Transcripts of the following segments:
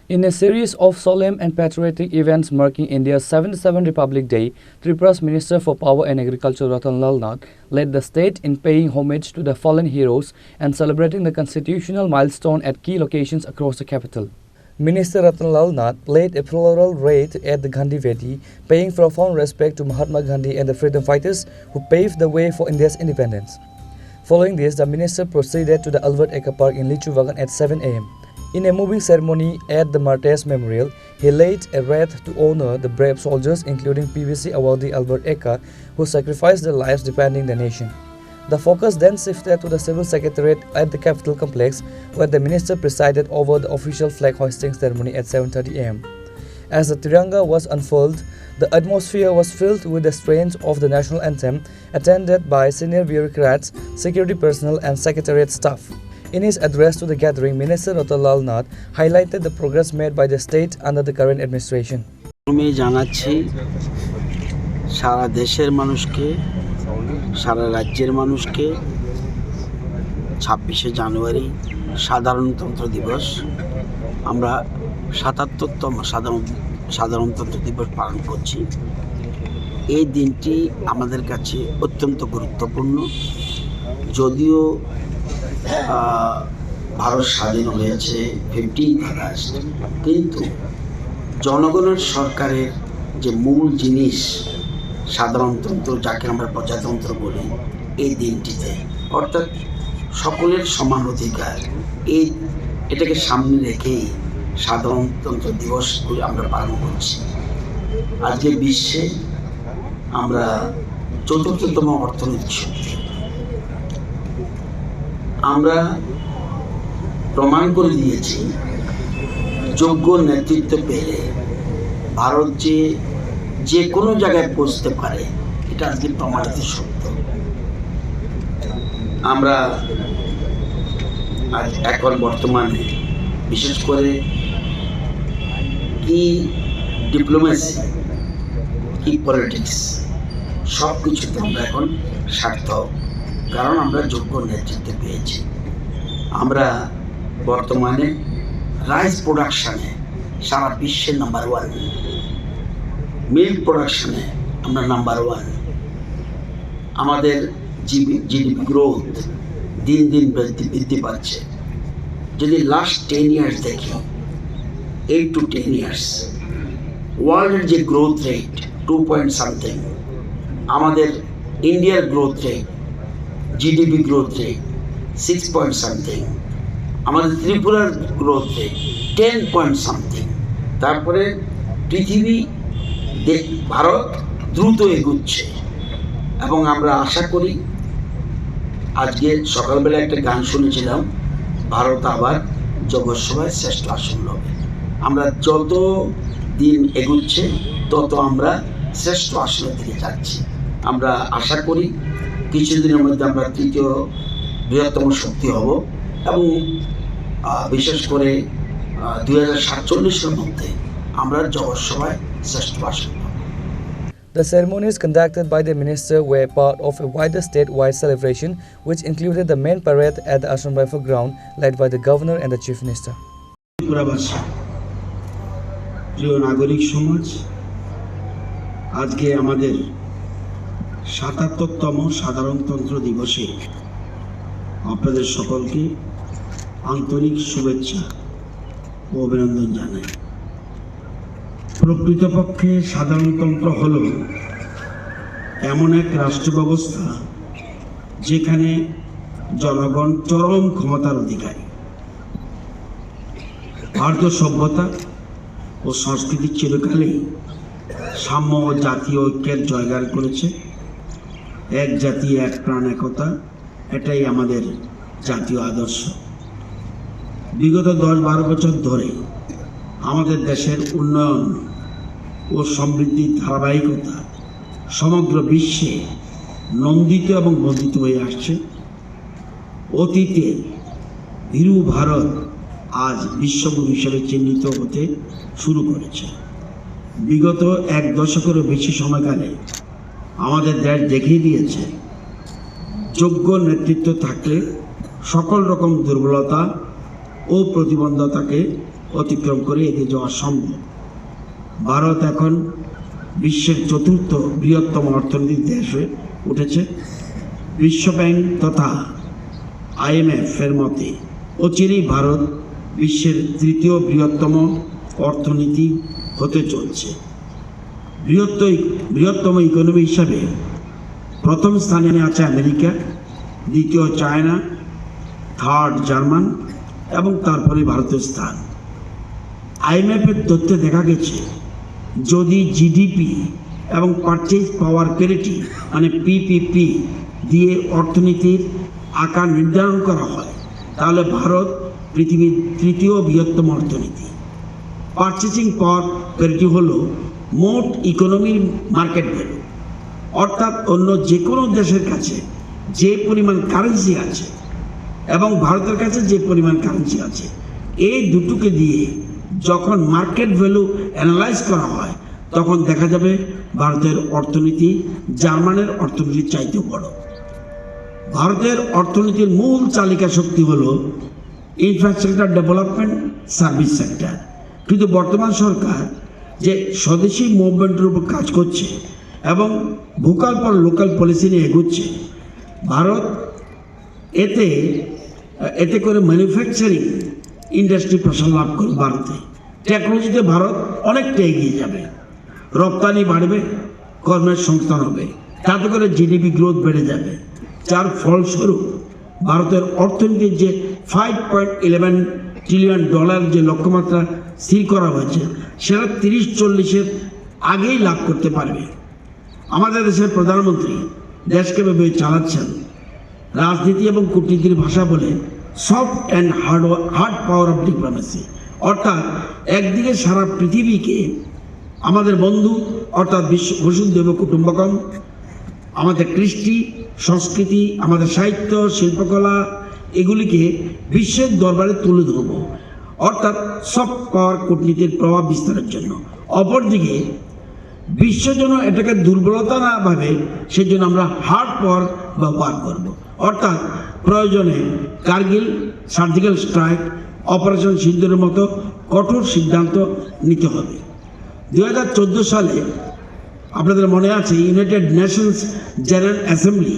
In a series of solemn and patriotic events marking India's 77th Republic Day, Tripura's Minister for Power and Agriculture Ratan Lal Nath led the state in paying homage to the fallen heroes and celebrating the constitutional milestone at key locations across the capital. Minister Ratan Lal Nath played a floral wreath at the Gandhi Vedi, paying profound respect to Mahatma Gandhi and the freedom fighters who paved the way for India's independence. Following this, the minister proceeded to the Albert Eka Park in Lichu Bagan at 7 a.m. In a moving ceremony at the Martyrs Memorial, he laid a wreath to honor the brave soldiers including PVC awardee Albert Eka, who sacrificed their lives defending the nation. The focus then shifted to the Civil Secretariat at the Capitol Complex, where the minister presided over the official flag hoisting ceremony at 7:30 a.m. As the Tiranga was unfurled, the atmosphere was filled with the strains of the national anthem, attended by senior bureaucrats, security personnel and secretariat staff. In his address to the gathering, Minister Ratan Lal Nath highlighted the progress made by the state under the current administration. আমি জানাচ্ছি সারা দেশের মানুষকে, সারা রাজ্যের মানুষকে 26শে জানুয়ারি সাধারণতন্ত্র দিবস, আমরা ৭৭তম সাধারণতন্ত্র দিবস পালন করছি। এই দিনটি আমাদের কাছে অত্যন্ত গুরুত্বপূর্ণ। যদিও ভারত স্বাধীন হয়েছে 15 আগস্ট, কিন্তু জনগণের সরকারের যে মূল জিনিস সাধারণতন্ত্র, যাকে আমরা প্রজাতন্ত্র বলি, এই দিনটিতে অর্থাৎ সকলের সমান অধিকার, এটাকে সামনে রেখেই সাধারণতন্ত্র দিবস আমরা পালন করছি। আজকে বিশ্বে আমরা ৪র্থতম অর্থনৈতিক শক্তি। আমরা প্রমাণ করে দিয়েছি যোগ্য নেতৃত্ব পেলে ভারত যে কোনো জায়গায় পৌঁছতে পারে, এটা আজকে প্রমাণিত সত্য। আমরা এখন বর্তমানে বিশেষ করে কি ডিপ্লোমেসি, কি পলিটিক্স, সব কিছুতে আমরা এখন সার্থক, কারণ আমরা যোগ্য নেতৃত্ব পেয়েছি। আমরা বর্তমানে রাইস প্রোডাকশানে সারা বিশ্বের নাম্বার 1, মিল্ক প্রোডাকশানে আমরা নাম্বার 1। আমাদের জিডিপি গ্রোথ দিন দিন বৃদ্ধি পাচ্ছে। যদি লাস্ট 10 ইয়ার্স দেখি, 8 to 10 ইয়ার্স, ওয়ার্ল্ডের যে গ্রোথ রেট 2 পয়েন্ট সামথিং, আমাদের ইন্ডিয়ার growth rate, GDP growth rate 6 point something, আমাদের ত্রিপুরার গ্রোথ রেট 10 পয়েন্ট সামথিং। তারপরে পৃথিবী, ভারত দ্রুত এগুচ্ছে এবং আমরা আশা করি, আজকে সকালবেলা একটা গান শুনেছিলাম, ভারত আবার জগৎসভায় শ্রেষ্ঠ আসন হবে। আমরা যত দিন এগুচ্ছে তত আমরা শ্রেষ্ঠ আসনের দিকে যাচ্ছি। আমরা আশা করি কিছুদিনের মধ্যে আমরা তৃতীয় বৃহত্তম শক্তি হব এবং বিশেষ করে 2047-এর মধ্যে আমরা জগৎসভায় শ্রেষ্ঠ আসন পাব। The ceremonies conducted by the minister were part of a wider statewide celebration which included the main parade at the Ashram Rifle Ground led by the governor and the chief minister. ত্রিপুরাবাসী, প্রিয় নাগরিক সমাজ, আজকে আমাদের ৭৭তম সাধারণতন্ত্র দিবসে আপনাদের সকলকে আন্তরিক শুভেচ্ছা ও অভিনন্দন জানাই। প্রকৃতপক্ষে সাধারণতন্ত্র হল এমন এক রাষ্ট্র ব্যবস্থা যেখানে জনগণ চরম ক্ষমতার অধিকারী। ভারতীয় সভ্যতা ও সংস্কৃতি চিরকালেই সাম্য ও জাতীয় ঐক্যের জয়গান করেছে। এক জাতি এক প্রাণ একতা, এটাই আমাদের জাতীয় আদর্শ। বিগত 10-12 বছর ধরে আমাদের দেশের উন্নয়ন ও সমৃদ্ধির ধারাবাহিকতা সমগ্র বিশ্বে নন্দিত এবং বর্ধিত হয়ে আসছে। অতীতে ভীরু ভারত আজ বিশ্বগুরু হিসেবে চিহ্নিত হতে শুরু করেছে। বিগত 1 দশকেরও বেশি সময়কালে আমাদের দেশ দেখিয়ে দিয়েছে, যোগ্য নেতৃত্ব থাকলে সকল রকম দুর্বলতা ও প্রতিবন্ধকতাকে অতিক্রম করে এগিয়ে যাওয়া সম্ভব। ভারত এখন বিশ্বের চতুর্থ বৃহত্তম অর্থনৈতিক দেশ হয়ে উঠেছে। বিশ্বব্যাংক তথা IMF এর মতে অচিরেই ভারত বিশ্বের তৃতীয় বৃহত্তম অর্থনীতি হতে চলছে। বৃহত্তম ইকোনমি হিসাবে প্রথম স্থানে আছে আমেরিকা, দ্বিতীয় চায়না, থার্ড জার্মান এবং তারপরে ভারতের স্থান। IMF এর তথ্যে দেখা গেছে যদি GDP এবং পারচেজ পাওয়ার প্যারিটি মানে PPP দিয়ে অর্থনীতির আকার নির্ধারণ করা হয় তাহলে ভারত পৃথিবীর তৃতীয় বৃহত্তম অর্থনীতি। পারচেজিং পাওয়ার প্যারিটি হলো মোট ইকোনমির মার্কেট ভ্যালু, অর্থাৎ অন্য যে কোনো দেশের কাছে যে পরিমাণ কারেন্সি আছে এবং ভারতের কাছে যে পরিমাণ কারেন্সি আছে, এই দুটোকে দিয়ে যখন মার্কেট ভ্যালু অ্যানালাইজ করা হয় তখন দেখা যাবে ভারতের অর্থনীতি জার্মানের অর্থনীতির চাইতে বড়। ভারতের অর্থনীতির মূল চালিকা শক্তি হলো ইনফ্রাস্ট্রাকচার ডেভেলপমেন্ট, সার্ভিস সেক্টর। কিন্তু বর্তমান সরকার যে স্বদেশি মুভমেন্টের উপর কাজ করছে এবং ভোকাল ফর লোকাল পলিসি নিয়ে এগোচ্ছে, ভারত এতে করে ম্যানুফ্যাকচারিং ইন্ডাস্ট্রি প্রসার লাভ করবে। ভারতে টেকনোলজিতে ভারত অনেকটা এগিয়ে যাবে, রপ্তানি বাড়বে, কর্মের সংস্থান হবে, তাতে করে GDP গ্রোথ বেড়ে যাবে, যার ফলস্বরূপ ভারতের অর্থনীতির যে $5.11 ট্রিলিয়ন যে লক্ষ্যমাত্রা স্থির করা হয়েছে সেটা 30-40-এর আগেই লাভ করতে পারবে। আমাদের দেশের প্রধানমন্ত্রী দেশকে ভেবে চালাচ্ছেন রাজনীতি এবং কূটনীতির ভাষা বলে soft and hard power of diplomacy, অর্থাৎ একদিকে সারা পৃথিবীকে আমাদের বন্ধু অর্থাৎ বিশ্ব বসুন্ধৈব কুটুম্বকম, আমাদের কৃষ্টি সংস্কৃতি, আমাদের সাহিত্য শিল্পকলা এগুলিকে বিশ্বের দরবারে তুলে ধরব, অর্থাৎ সফট পাওয়ার কূটনীতির প্রভাব বিস্তারের জন্য। অপরদিকে বিশ্ব যেন এটাকে দুর্বলতা না ভাবে সেই জন্য আমরা হার্ড পাওয়ার ব্যবহার করব, অর্থাৎ প্রয়োজনে কার্গিল, সার্জিক্যাল স্ট্রাইক, অপারেশন সিন্দুরের মতো কঠোর সিদ্ধান্ত নিতে হবে। 2014 সালে আপনাদের মনে আছে ইউনাইটেড নেশনস জেনারেল অ্যাসেম্বলি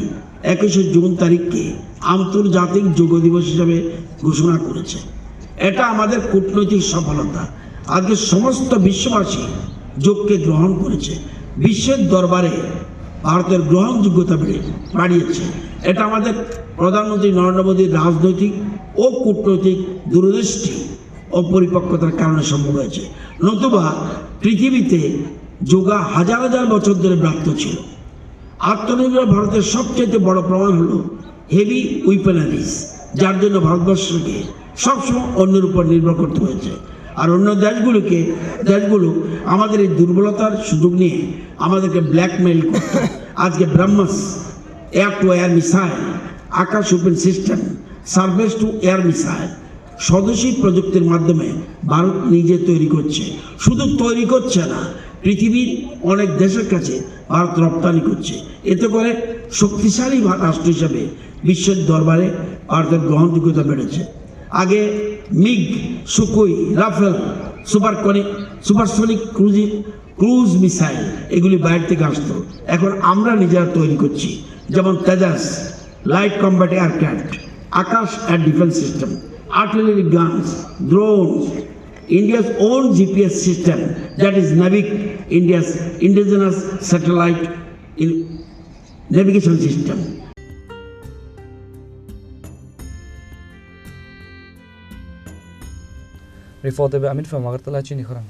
21শে জুন তারিখকে আন্তর্জাতিক যোগ দিবস হিসাবে ঘোষণা করেছে। এটা আমাদের কূটনৈতিক সফলতা। আজকে সমস্ত বিশ্ববাসী যোগকে গ্রহণ করেছে, বিশ্বের দরবারে ভারতের গ্রহণযোগ্যতা বাড়িয়েছে। এটা আমাদের প্রধানমন্ত্রী নরেন্দ্র মোদীর রাজনৈতিক ও কূটনৈতিক দূরদৃষ্টি ও পরিপক্কতার কারণে সম্ভব হয়েছে, নতুবা পৃথিবীতে যোগা হাজার হাজার বছর ধরে ব্যাপ্ত ছিল। আত্মনির্ভর ভারতের সবচেয়ে বড় প্রমাণ হলো হেভি উইপেনারিজ, যার জন্য ভারতবর্ষকে সবসময় অন্যের উপর নির্ভর করতে হয়েছে। আর অন্য দেশগুলো আমাদের এই দুর্বলতার সুযোগ নিয়ে আমাদেরকে ব্ল্যাকমেইল করত। আজকে BrahMos air to air missile, Akash open system, surface to air missile স্বদেশী প্রযুক্তির মাধ্যমে ভারত নিজে তৈরি করছে। শুধু তৈরি করছে না, পৃথিবীর অনেক দেশের কাছে ভারত রপ্তানি করছে। এতে করে শক্তিশালী রাষ্ট্র হিসাবে বিশ্বের দরবারে ভারতের গ্রহণযোগ্যতা বেড়েছে। আগে MiG, Sukhoi, Rafale, supersonic cruise missile এগুলি বাইরে থেকে আসতো, এখন আমরা নিজেরা তৈরি করছি। যেমন Tejas light combat aircraft, Akash air defence system, artillery guns, drones, India's own GPS system, that is NAVIC, India's indigenous satellite navigation system. Report by Amit from Agartala, Chini Khurang.